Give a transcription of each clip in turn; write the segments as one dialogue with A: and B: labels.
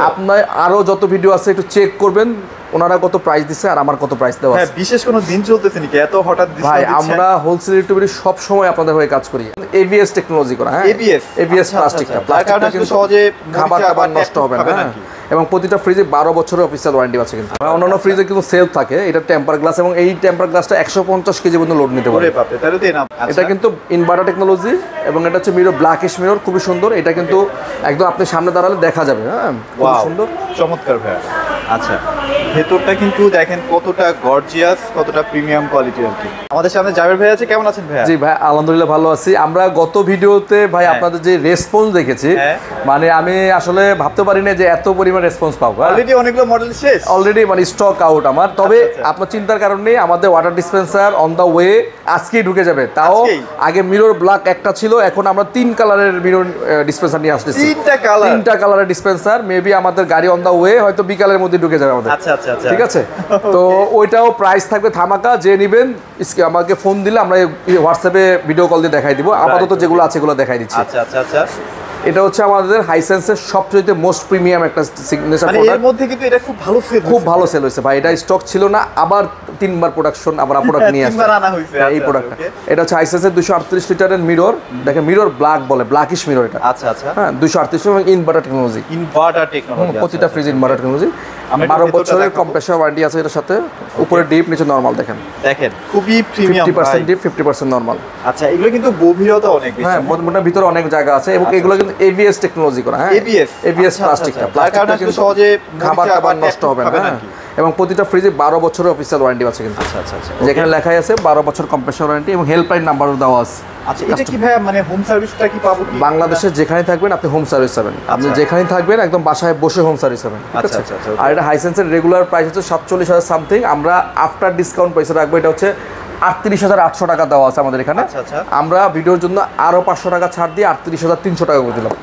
A: আপনার আরো যত ভিডিও আছে একটু চেক করবেন, ওনারা কত প্রাইস দিচ্ছে আর আমার কত প্রাইস দেওয়া আছে।
B: হ্যাঁ, বিশেষ কোনো দিন চলতেছে নাকি এত হঠাৎ
A: ভাই? আমরা হোলসেল ইউটিউবে সব সময় আপনাদের হয়ে কাজ করি। এবিএস টেকনোলজি করা, হ্যাঁ এবিএস প্লাস্টিকটা কিন্তু সহজে খাবার টাবার নষ্ট হবে না, এবং প্রতিটা ফ্রিজে 12 বছরের অফিসিয়াল ওয়ারেন্টি আছে। কিন্তু অন্যান্য ফ্রিজে কিন্তু সেলফ থাকে, এটা টেম্পার গ্লাস, এবং এই টেম্পার গ্লাসটা 150 কেজি পর্যন্ত লোড নিতে পারে। এটা কিন্তু ইনভার্টার টেকনোলজি, এবং এটা হচ্ছে মিরর, ব্ল্যাকিশ মিরর, খুবই সুন্দর। এটা কিন্তু একদম আপনি সামনে দাঁড়ালে দেখা যাবে। হ্যাঁ, খুব সুন্দর,
B: চমৎকার ভাই। আচ্ছা, ভেতরটা কিন্তু দেখেন কতটা গর্জিয়াস, কতটা প্রিমিয়াম কোয়ালিটির আর কি। আমাদের সামনে জাবের ভাই আছে, কেমন আছেন ভাই?
A: জি ভাই, আলহামদুলিল্লাহ ভালো আছি। আমরা গত ভিডিওতে ভাই আপনাদের যে রেসপন্স দেখেছি, মানে আমি আসলে ভাবতে পারি না যে এত পরিমাণ রেসপন্স পাবো।
B: অলরেডি অনেকগুলো মডেল শেষ,
A: অলরেডি মানে স্টক আউট আমার। তবে আপনার চিন্তার কারণ নেই, আমাদের water dispenser on the way, আজকেই ঢুকে যাবে। তাও আগে মিরর ব্ল্যাক একটা ছিল, এখন আমরা 3 কালারের মিরর ডিসপেন্সার নিয়ে আসতেছি। 3টা কালারের ডিসপেন্সার, মেবি আমাদের গাড়ি অন দা ওয়ে, হয়তো বিকালের মধ্যে ঢুকে যাবে আমাদের।
B: আচ্ছা,
A: ঠিক আছে। তো ওইটাও প্রাইস থাকবে ধামাকা, যে নেবেন আমাকে ফোন দিলে আমরা হোয়াটসঅ্যাপে ভিডিও কল দিয়ে দেখাই দিব। আপাতত যেগুলো আছে এগুলো দেখাই দিচ্ছি।
B: আচ্ছা।
A: এটা হচ্ছে আমাদের হাইসেন্সের সবচেয়ে মোস্ট প্রিমিয়াম একটা সিগনেচার
B: প্রোডাক্ট। এর মধ্যে কিন্তু এটা খুব ভালো সেল হয়েছে
A: ভাই। এটা স্টক ছিল না, আবার 3বার প্রোডাকশন, আবার প্রোডাক্ট নিয়ে আসছে এই প্রোডাক্টটা। এটা হচ্ছে হাইসেন্সের 238 লিটারের মিরর। দেখেন মিরর ব্ল্যাক বলে, ব্ল্যাকিশ মিরর এটা।
B: আচ্ছা।
A: হ্যাঁ, 238 এবং ইনভার্টার টেকনোলজি। প্রতিটা ফ্রিজ ইনভার্টার টেকনোলজি। 12 বছরের কম্প্রেসর ওয়ারেন্টি আছে এটার সাথে। উপরে ডিপ, নিচে নরমাল। দেখেন
B: খুবই প্রিমিয়াম,
A: 50% ডিপ, 50% নরমাল।
B: আচ্ছা, এগুলো কিন্তু গভীরতা অনেক বেশি।
A: হ্যাঁ, মোটামুটি ভিতরে অনেক জায়গা আছে, এবং এগুলো কিন্তু এবিএস টেকনোলজি করা। হ্যাঁ, এবিএস প্লাস্টিকটা কিন্তু সহজে খাবার টাবার নষ্ট হবে না, এবং প্রতিটা ফ্রিজে 12 বছরের অফিসিয়াল ওয়ারেন্টি আছে। কিন্তু যেখানে লেখাই আছে 12 বছর কম্প্রেসর ওয়ারেন্টি, এবং হেল্পলাইন নাম্বারও দেওয়া আছে।
B: আচ্ছা, এটা কি ভাই মানে হোম সার্ভিসটা কি পাবো?
A: বাংলাদেশে যেখানে থাকবেন আপনি হোম সার্ভিস পাবেন। আপনি যেখানে থাকবেন একদম বাসায় বসে হোম সার্ভিস পাবেন।
B: আচ্ছা।
A: আর এটা হাইসেন্সের রেগুলার প্রাইস হচ্ছে 47,000 সামথিং। আমরা আফটার ডিসকাউন্ট পয়সা রাখবো, এটা হচ্ছে 38,800 টাকা দেওয়া আছে আমাদের এখানে। আমরা ভিডিওর জন্য আরো 500 টাকা ছাড় দিয়ে 38,300 টাকা করে দিলাম।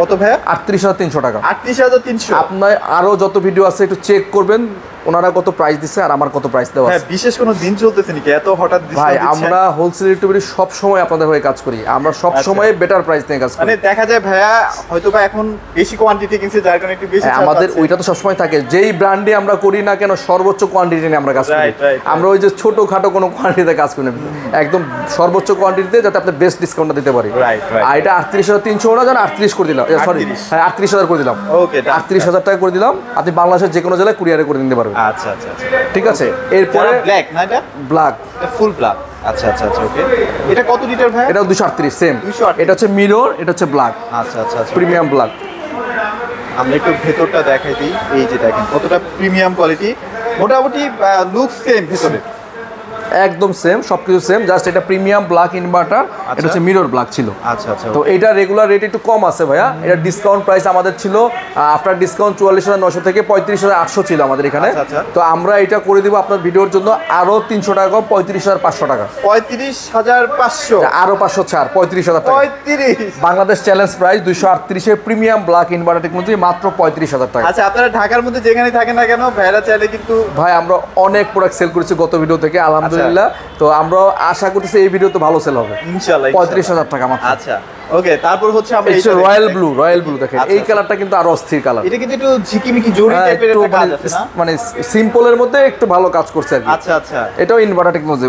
B: কত ভাই?
A: 38,300 টাকা।
B: 38,300।
A: আপনার আরো যত ভিডিও আছে একটু চেক করবেন, ওনারা কত প্রাইস দিচ্ছে আর আমার কত প্রাইস দেওয়া আছে।
B: হ্যাঁ, বিশেষ কোনো দিন চলতেছে নাকি এত হঠাৎ?
A: ভাই, আমরা হোলসেল ইউটিউবে সব সময় আপনাদের হয়ে কাজ করি। আমরা সব সময় বেটার প্রাইস নিয়ে কাজ করি।
B: মানে দেখা যায় ভাইয়া হয়তো বা এখন বেশি কোয়ান্টিটি কিনছে, যার কারণে একটু বেশি
A: আমাদের ওইটা তো সবসময় থাকে। যেই ব্র্যান্ডে আমরা করি না কেন, সর্বোচ্চ কোয়ান্টিটি নিয়ে আমরা কাজ করি। আমরা ওই যে ছোটখাটো কোনো কোয়ান্টিটিতে কাজ করি না, একদম সর্বোচ্চ কোয়ান্টিটিতে, যাতে আপনি বেস্ট ডিসকাউন্টটা দিতে পারি। আর এটা 38,300 না, জান 38 করে দিলাম। সরি, হ্যাঁ 38,000 করে দিলাম। ওকে, 38,000 টাকা করে দিলাম। আপনি বাংলাদেশের যে কোনো জেলায় কুরিয়ারে করে দিতে পারবেন।
B: আচ্ছা।
A: ঠিক আছে। এরপরে
B: ব্ল্যাক না, এটা
A: ব্ল্যাক,
B: ফুল ব্ল্যাক। আচ্ছা। ওকে, এটা কত লিটার ভাই?
A: এটা 238 সেম। এটা হচ্ছে মিরর, এটা হচ্ছে ব্ল্যাক।
B: আচ্ছা।
A: Premium black.
B: আমরা একটু ভেতরটা দেখাই দিই। এই যে দেখেন কতটা প্রিমিয়াম কোয়ালিটি, মোটামুটি লুক সেম ভেতরে,
A: একদম সেম, সবকিছু সেম, জাস্ট এটা প্রিমিয়াম ব্ল্যাক ইনভার্টার। এটা হচ্ছে মিরর ব্ল্যাক ছিল।
B: আচ্ছা।
A: তো এটা রেগুলার রেট একটু কম আছে ভাইয়া। এটা ডিসকাউন্ট প্রাইস আমাদের ছিল আফটার ডিসকাউন্ট 44,900 থেকে 35,800 ছিল আমাদের এখানে। তো আমরা এটা করে দিব আপনার ভিডিওর জন্য আরো 300 টাকা কম, 35,500 টাকা।
B: 35,500,
A: আরো 500 ছাড়, 35,000 টাকা। বাংলাদেশ চ্যালেঞ্জ প্রাইস 238 এর প্রিমিয়াম ব্ল্যাক ইনভার্টার টেকনোলজি, মাত্র 35,000 টাকা।
B: আচ্ছা, আপনারা ঢাকার মধ্যে যেখানে থাকেন না কেন, ভাইরা চাইলে কিন্তু
A: ভাই আমরা অনেক প্রোডাক্ট সেল করেছি গত ভিডিও থেকে, আলহামদুলিল্লাহ। তো আমরা আশা করতেছি এই ভিডিও তো ভালো সেল হবে ইনশাআল্লাহ। 35,000 টাকা মাত্র।
B: আচ্ছা, ওকে। তারপর হচ্ছে আমরা
A: এই রয়্যাল ব্লু দেখেন, এই কালারটা কিন্তু আরো অস্থির কালার।
B: এটা কিন্তু একটু ঝিকিমিকি জরি টাইপের একটা কাজ আছে না,
A: মানে সিম্পলের মধ্যে একটু ভালো কাজ করছে আর কি।
B: আচ্ছা।
A: এটাও ইনভার্টার টেকনোলজি,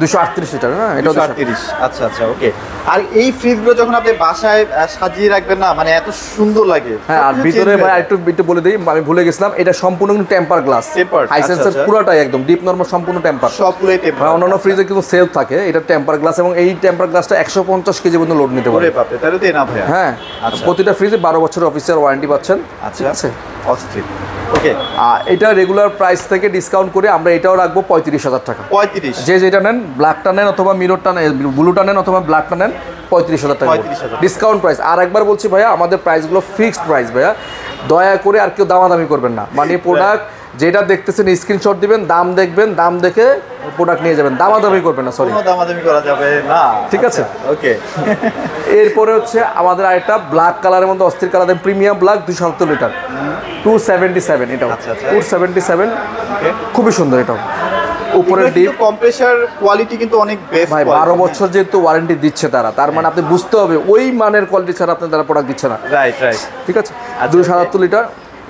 A: 238 লিটার। হ্যাঁ, এটা
B: 238। আচ্ছা, ওকে। আর এই ফ্রিজগুলো যখন আপনি বাসায় সাজিয়ে রাখবেন না, মানে এত সুন্দর লাগে।
A: হ্যাঁ, আর ভিতরে ভাই একটু বলে দেই, আমি ভুলে গেছিলাম, এটা সম্পূর্ণ টেম্পার গ্লাস। হাইসেন্সের পুরোটাই একদম ডিপ নরমাল, সম্পূর্ণ টেম্পার,
B: সবগুলোই টেম্পার।
A: অন্যান্য ফ্রিজে কিন্তু সেলফ থাকে, এটা টেম্পার গ্লাস, এবং এই টেম্পার গ্লাসটা 150 কেজি পর্যন্ত লোড নিতে পারে। হ্যাঁ, প্রতিটা ফ্রিজে 12 বছরের অফিসিয়াল ওয়ারেন্টি পাচ্ছেন।
B: আচ্টা, অস্থির। ওকে,
A: এটা রেগুলার প্রাইস থেকে ডিসকাউন্ট করে আমরা এটাও রাখবো 35,000 টাকা।
B: 35,
A: যে যেটা নেন, ব্ল্যাকটা নেন অথবা মিররটা নেন, ব্লুটা নেন অথবা ব্ল্যাকটা নেন, 35,000 টাকা ডিসকাউন্ট প্রাইস। আর একবার বলছি ভাইয়া, আমাদের প্রাইসগুলো ফিক্সড প্রাইস ভাইয়া, দয়া করে আর কেউ দামাদামি করবেন না। মানে প্রোডাক্ট যেটা দেখতেছেন স্ক্রিনশট দিবেন, দাম দেখবেন, দাম দেখে প্রোডাক্ট নিয়ে যাবেন, দামাদামি করবেন না, সরি
B: কোনো দামাদামি করা যাবে না,
A: ঠিক আছে?
B: ওকে।
A: এরপরে হচ্ছে আমাদের আরেকটা ব্ল্যাক কালারের মধ্যে অস্থির কালার, প্রিমিয়াম ব্ল্যাক 270 লিটার 277, এটাও 277, খুবই সুন্দর। এটাও উপরে ডিপ
B: কম্প্রেসার কোয়ালিটি কিন্তু অনেক বেস্ট
A: ভাই, 12 বছর যেহেতু ওয়ারেন্টি দিচ্ছে তারা, তার মানে আপনি বুঝতে হবে ওই মানের কোয়ালিটি ছাড়া আপনার তারা প্রোডাক্ট দিচ্ছে না,
B: রাইট রাইট,
A: ঠিক আছে? 277 লিটার।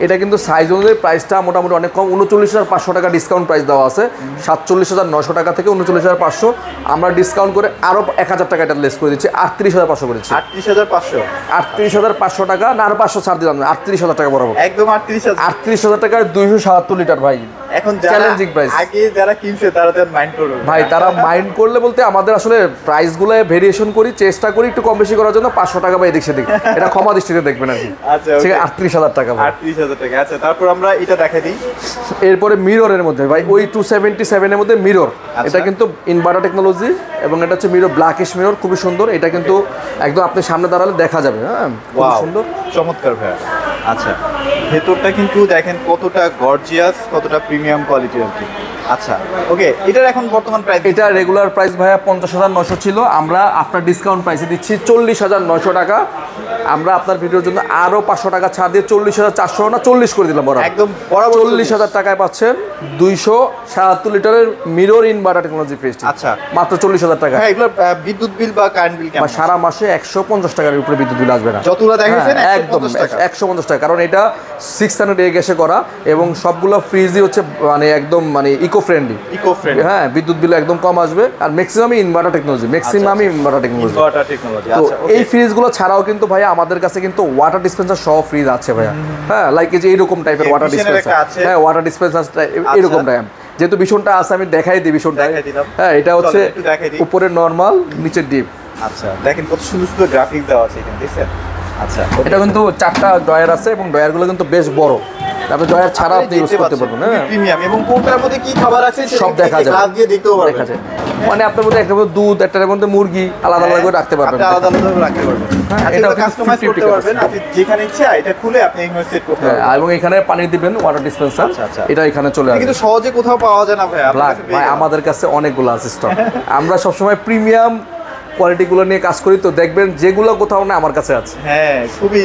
A: এটা কিন্তু সাইজ অনুযায়ী প্রাইসটা মোটামুটি অনেক কম, 39,500 টাকা ডিসকাউন্ট প্রাইস দেওয়া আছে। 47,900 টাকা থেকে 39,500 আমরা ডিসকাউন্ট করে আরো 1,000 টাকা এটা লেস করে দিচ্ছি, 38,500 করেছি। 38,500 টাকা না, আরো 500 ছাড় দিলাম, 38,000 টাকা বরাবর,
B: একদম 38,000
A: টাকায় 277 লিটার ভাই।
B: এখন
A: চ্যালেঞ্জিং প্রাইস,
B: আগে যারা কিনছে তারা তো মাইন্ড করবে
A: ভাই, তারা মাইন্ড করলে বলতে আমাদের আসলে প্রাইসগুলো ভেরিয়েশন করি, চেষ্টা করি একটু কম বেশি করার জন্য, 500 টাকা বা এদিক সেদিক, এটা ক্ষমা দৃষ্টিতে দেখবেন আর কি।
B: আচ্ছা,
A: ঠিক আছে, 38,000 টাকা ভাই,
B: 38,000 টাকা। আচ্ছা, তারপর আমরা এটা দেখাই দিই।
A: এরপরে মিররের মধ্যে ভাই ওই 277 এর মধ্যে মিরর, এটা কিন্তু ইনভার্টার টেকনোলজি এবং এটা হচ্ছে মিরর, ব্ল্যাকিশ মিরর, খুবই সুন্দর। এটা কিন্তু একদম আপনি সামনে দাঁড়ালে দেখা যাবে, হ্যাঁ, খুব সুন্দর,
B: চমৎকার ভাই। আচ্ছা, ভেতরটা কিন্তু দেখেন কতটা গর্জিয়াস, কতটা প্রিমিয়াম কোয়ালিটি আর কি। আচ্ছা, ওকে, এটার এখন বর্তমান প্রাইস?
A: এটা রেগুলার প্রাইস ভাইয়া 50,900 ছিল, আমরা আফটার ডিসকাউন্ট প্রাইসে দিচ্ছি 40,900 টাকা। আমরা আপনার ভিডিওর জন্য আরো 500 টাকা ছাড় দিয়ে 40,400 না 40 করে দিলাম, বরাবর
B: একদম বরাবর
A: 40,000 টাকায় পাচ্ছেন 277 লিটারের মিরর ইনভার্টার টেকনোলজি ফ্রিজ।
B: আচ্ছা,
A: মাত্র 40,000 টাকা।
B: হ্যাঁ, এগুলো বিদ্যুৎ বিল বা কারেন্ট বিল কেমন?
A: সারা মাসে 150 টাকার উপরে বিদ্যুৎ বিল আসবে না,
B: যতগুলো দেখেছেন
A: একদম 150 টাকা, কারণ এটা 600 এ গ্যাসে করা এবং সবগুলো ফ্রিজই হচ্ছে মানে একদম মানে ইকো ফ্রেন্ডলি, হ্যাঁ, বিদ্যুৎ বিল একদম কম আসবে, আর ম্যাক্সিমামই ইনভার্টার টেকনোলজি, ম্যাক্সিমামই ইনভার্টার টেকনোলজি। তো এই ফ্রিজগুলো ছাড়াও কিন্তু ভাই আমাদের কাছে কিন্তু ওয়াটার ডিসপেন্সার সহ ফ্রিজ আছে ভাইয়া, হ্যাঁ, লাইক এই যে এইরকম টাইপের ওয়াটার ডিসপেন্সার, হ্যাঁ, ওয়াটার ডিসপেন্সার এরকম টাইপ, যেহেতু ভীষণটা আছে আমি দেখাই দিই ভীষণটা, হ্যাঁ, এটা হচ্ছে উপরে নরমাল, নিচে ডিপ।
B: আচ্ছা, দেখেন কত সুন্দর সুন্দর গ্রাফিক্স দেওয়া আছে এখানে, দেখছেন? আচ্ছা,
A: এটা কিন্তু 4টা ড্রয়ার আছে এবং ড্রয়ারগুলো কিন্তু বেশ বড়, আপনি ড্রয়ার ছাড়া আপনি ইউজ করতে পারবেন, হ্যাঁ,
B: প্রিমিয়াম, এবং কোনটার মধ্যে কি খাবার আছে
A: সব দেখা যায়,
B: গ্লাস দিয়ে দেখতেও পারবেন,
A: দেখা যায়, মানে আপনার মধ্যে একটা দুধ, একটার মধ্যে মুরগি আলাদা আলাদা করে রাখতে পারবেন,
B: আলাদা আলাদা রাখতে পারবেন,
A: এটা
B: কাস্টমাইজ করতে পারবেন, আপনি যেখানে ইচ্ছা এটা খুলে আপনি এখানে সেট করতে পারবেন,
A: এবং এখানে পানি দিবেন ওয়াটার ডিসপেন্সার, এটা এখানে চলে আসবে,
B: কিন্তু সহজে কোথাও পাওয়া যায় না ভাই,
A: ভাই আমাদের কাছে অনেকগুলো আছে স্টক, আমরা সবসময় প্রিমিয়াম কোয়ালিটিগুলো নিয়ে কাজ করি, তো দেখবেন যেগুলো কোথাও না আমার কাছে আছে,
B: হ্যাঁ, খুবই।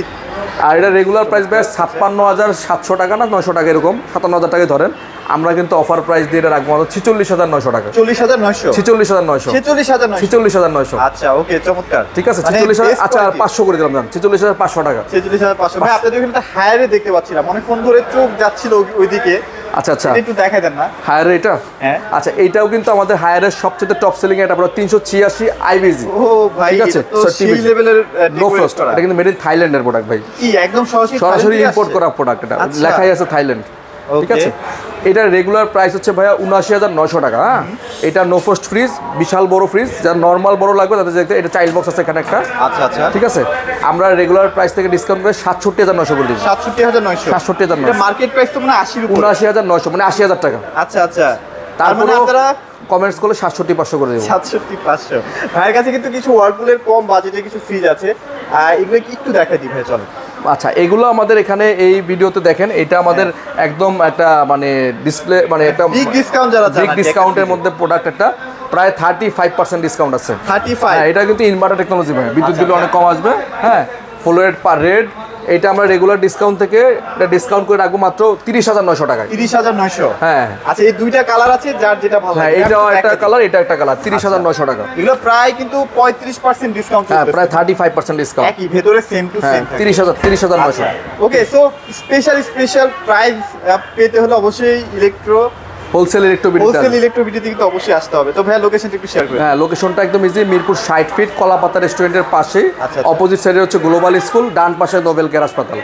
A: আর এটা রেগুলার প্রাইস ভাই 56,700 টাকা না 900 টাকা, এরকম 57,000 টাকায় ধরেন, আমরা কিন্তু অফার প্রাইস দিয়ে এটা রাখবো 46,900 টাকা,
B: 40,900,
A: 46,900, 46,900।
B: আচ্ছা, ওকে, চমৎকার,
A: ঠিক আছে, 46,000, আচ্ছা, আর 500 করে দিলাম, 46,500 টাকা,
B: 46,500। ভাই, আপনাদের ওখানে হায়ারে দেখতে পাচ্ছিলাম, অনেকক্ষণ ধরে চোখ যাচ্ছিল ওইদিকে,
A: আচ্ছা আচ্ছা,
B: একটু দেখাই দেন না
A: হায়ার, এটা,
B: হ্যাঁ,
A: আচ্ছা, এইটাও কিন্তু আমাদের হায়ারের সবচেয়ে টপ সেলিং, এটা পুরো 386 আইবিজি,
B: ও ভাই,
A: ঠিক আছে,
B: তো সেই লেভেলের
A: নো ফ্রস্ট, এটা কিন্তু মেড ইন থাইল্যান্ডের প্রোডাক্ট ভাই,
B: কি একদম
A: সরাসরি ইম্পোর্ট করা প্রোডাক্ট, এটা লেখাই আছে থাইল্যান্ড, ঠিক আছে। এটা রেগুলার প্রাইস হচ্ছে ভাইয়া 79,900 টাকা, হ্যাঁ, এটা নো ফ্রস্ট ফ্রিজ, বিশাল বড় ফ্রিজ, যার নর্মাল বড় লাগবে তাদের দেখতে, এটা চাইল্ড বক্স আছে এখানে একটা,
B: আচ্ছা আচ্ছা,
A: ঠিক আছে। আমরা রেগুলার প্রাইস থেকে ডিসকাউন্ট করে 67,900 করে দিচ্ছি,
B: 67,900,
A: 67,900,
B: মার্কেট প্রাইস তো মানে 80 এর উপরে,
A: 79,900, মানে 80,000 টাকা।
B: আচ্ছা আচ্ছা,
A: তারপরে আপনারা কমেন্টস করলে 67,500 করে দেবো,
B: 67,500। ভাইয়ের কাছে কিন্তু কিছু ওয়ার্লপুলের কম বাজেটে কিছু ফ্রিজ আছে, এগুলো কি একটু দেখা দিই ভাই, চলো।
A: আচ্ছা, এগুলো আমাদের এখানে এই ভিডিওতে দেখেন, এটা আমাদের একদম একটা মানে ডিসপ্লে, মানে একটা
B: বিগ ডিসকাউন্ট, যারা
A: বিগ ডিসকাউন্টের মধ্যে প্রোডাক্ট, একটা প্রায় 35% ডিসকাউন্ট আছে,
B: 35,
A: এটা কিন্তু ইনভার্টার টেকনোলজি ভাই, বিদ্যুৎ বিল অনেক কম আসবে, হ্যাঁ, ফ্লোরেড পার রেড, এটা আমরা রেগুলার ডিসকাউন্ট থেকে এটা ডিসকাউন্ট করে রাখবো মাত্র 30,900 টাকায়,
B: 30,900,
A: হ্যাঁ।
B: আচ্ছা, এই দুইটা কালার আছে, যার যেটা ভালো লাগে,
A: এইটাও একটা কালার, এটা একটা কালার, 30,900 টাকা,
B: এগুলো প্রায় কিন্তু 35% ডিসকাউন্ট,
A: হ্যাঁ, প্রায় 35% ডিসকাউন্ট,
B: একই ভেতরে same to same,
A: 30,900।
B: Okay, so special price পেতে হলে অবশ্যই
A: হোলসেল
B: ইলেকট্রোবিটিতে কিন্তু অবশ্যই আসতে হবে। তো ভাই, লোকেশনটা একটু শেয়ার করুন।
A: হ্যাঁ, লোকেশনটা একদম ইজি, মিরপুর 60 ফিট কলাপাতা রেস্টুরেন্টের পাশে, অপোজিট সাইডে হচ্ছে গ্লোবাল স্কুল, ডান পাশে নোবেল কেয়ার হাসপাতাল,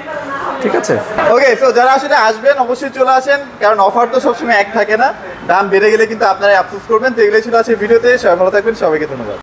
A: ঠিক আছে।
B: ওকে, সো যারা আসলে আসবেন অবশ্যই চলে আসেন, কারণ অফার তো সবসময় এক থাকে না, দাম বেড়ে গেলে কিন্তু আপনারা আফসোস করবেন। তো এগুলোই ছিল আছে ভিডিওতে, সবাই ভালো থাকবেন, সবাইকে ধন্যবাদ।